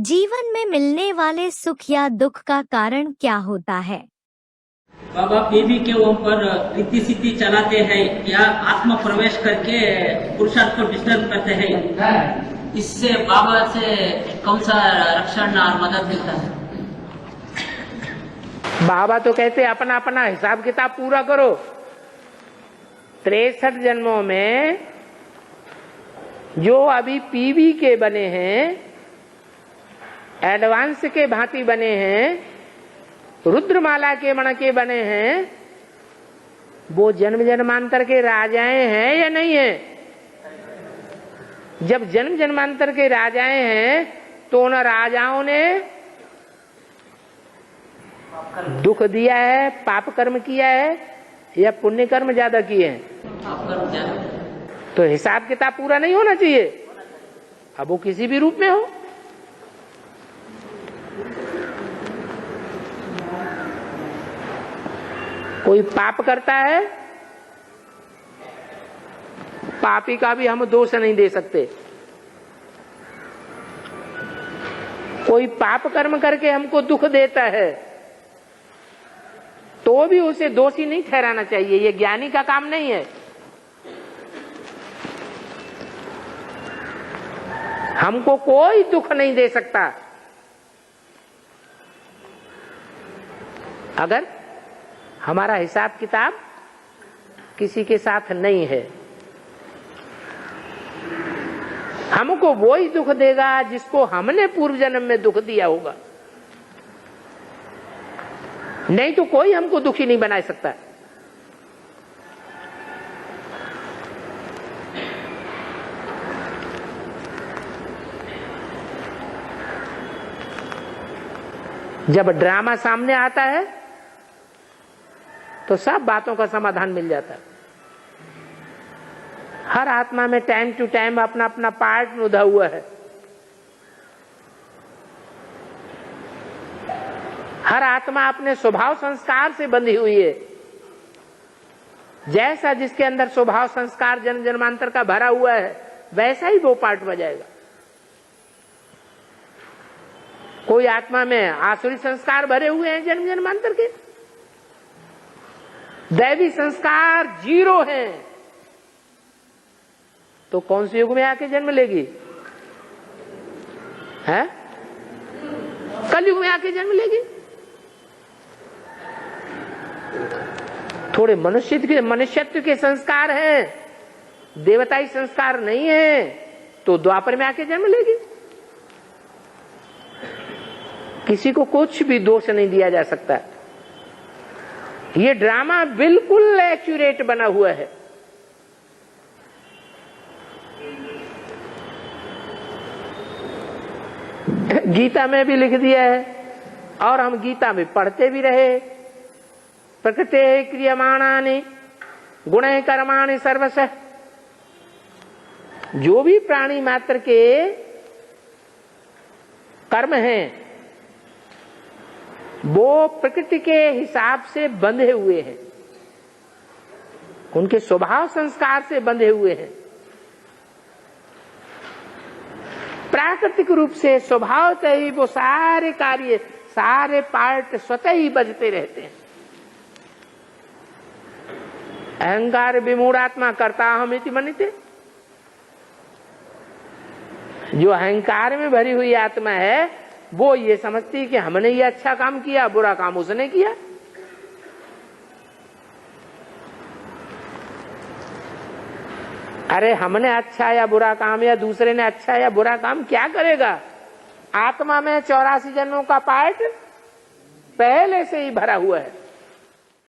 जीवन में मिलने वाले सुख या दुख का कारण क्या होता है? बाबा पीवी के ऊपर रिद्धि सिद्धि चलाते हैं या आत्म प्रवेश करके पुरुषार्थ को डिस्टर्ब करते हैं, इससे बाबा से कौन सा रक्षण और मदद मिलता है? बाबा तो कहते अपना अपना हिसाब किताब पूरा करो। 63 जन्मों में जो अभी पीवी के बने हैं, एडवांस के भांति बने हैं, रुद्रमाला के मण के बने हैं, वो जन्म जन्मांतर के राजाएं हैं या नहीं है? जब जन्म जन्मांतर के राजाएं हैं तो उन राजाओं ने दुख दिया है, पाप कर्म किया है या पुण्य कर्म ज्यादा किए हैं? पाप कर्म ज्यादा। तो हिसाब किताब पूरा नहीं होना चाहिए, अब वो किसी भी रूप में हो। कोई पाप करता है, पापी का भी हम दोष नहीं दे सकते। कोई पाप कर्म करके हमको दुख देता है तो भी उसे दोषी नहीं ठहराना चाहिए, ये ज्ञानी का काम नहीं है। हमको कोई दुख नहीं दे सकता अगर हमारा हिसाब किताब किसी के साथ नहीं है। हमको वो ही दुख देगा जिसको हमने पूर्व जन्म में दुख दिया होगा, नहीं तो कोई हमको दुखी नहीं बना सकता। जब ड्रामा सामने आता है तो सब बातों का समाधान मिल जाता है। हर आत्मा में टाइम टू टाइम अपना अपना पार्ट उधा हुआ है। हर आत्मा अपने स्वभाव संस्कार से बंधी हुई है। जैसा जिसके अंदर स्वभाव संस्कार जन्म जन्मांतर का भरा हुआ है, वैसा ही वो पार्ट बजाएगा। कोई आत्मा में आसुरी संस्कार भरे हुए हैं जन्म जन्मांतर के, दैवी संस्कार 0 हैं, तो कौन से युग में आके जन्म लेगी? है कलयुग में आके जन्म लेगी। थोड़े मनुष्यत्व के संस्कार हैं, देवताई संस्कार नहीं है, तो द्वापर में आके जन्म लेगी। किसी को कुछ भी दोष नहीं दिया जा सकता। ये ड्रामा बिल्कुल एक्यूरेट बना हुआ है। गीता में भी लिख दिया है और हम गीता में पढ़ते भी रहे। प्रकृते क्रियमाणानि गुणे कर्माणि सर्वशः। जो भी प्राणी मात्र के कर्म हैं वो प्रकृति के हिसाब से बंधे हुए हैं, उनके स्वभाव संस्कार से बंधे हुए हैं। प्राकृतिक रूप से स्वभावतः ही वो सारे कार्य, सारे पार्ट स्वतः ही बजते रहते हैं। अहंकार विमूढ़ात्मा करता हम इति मन्यते। जो अहंकार में भरी हुई आत्मा है वो ये समझती कि हमने ये अच्छा काम किया, बुरा काम उसने किया। अरे हमने अच्छा या बुरा काम या दूसरे ने अच्छा या बुरा काम क्या करेगा? आत्मा में 84 जन्मों का पार्ट पहले से ही भरा हुआ है।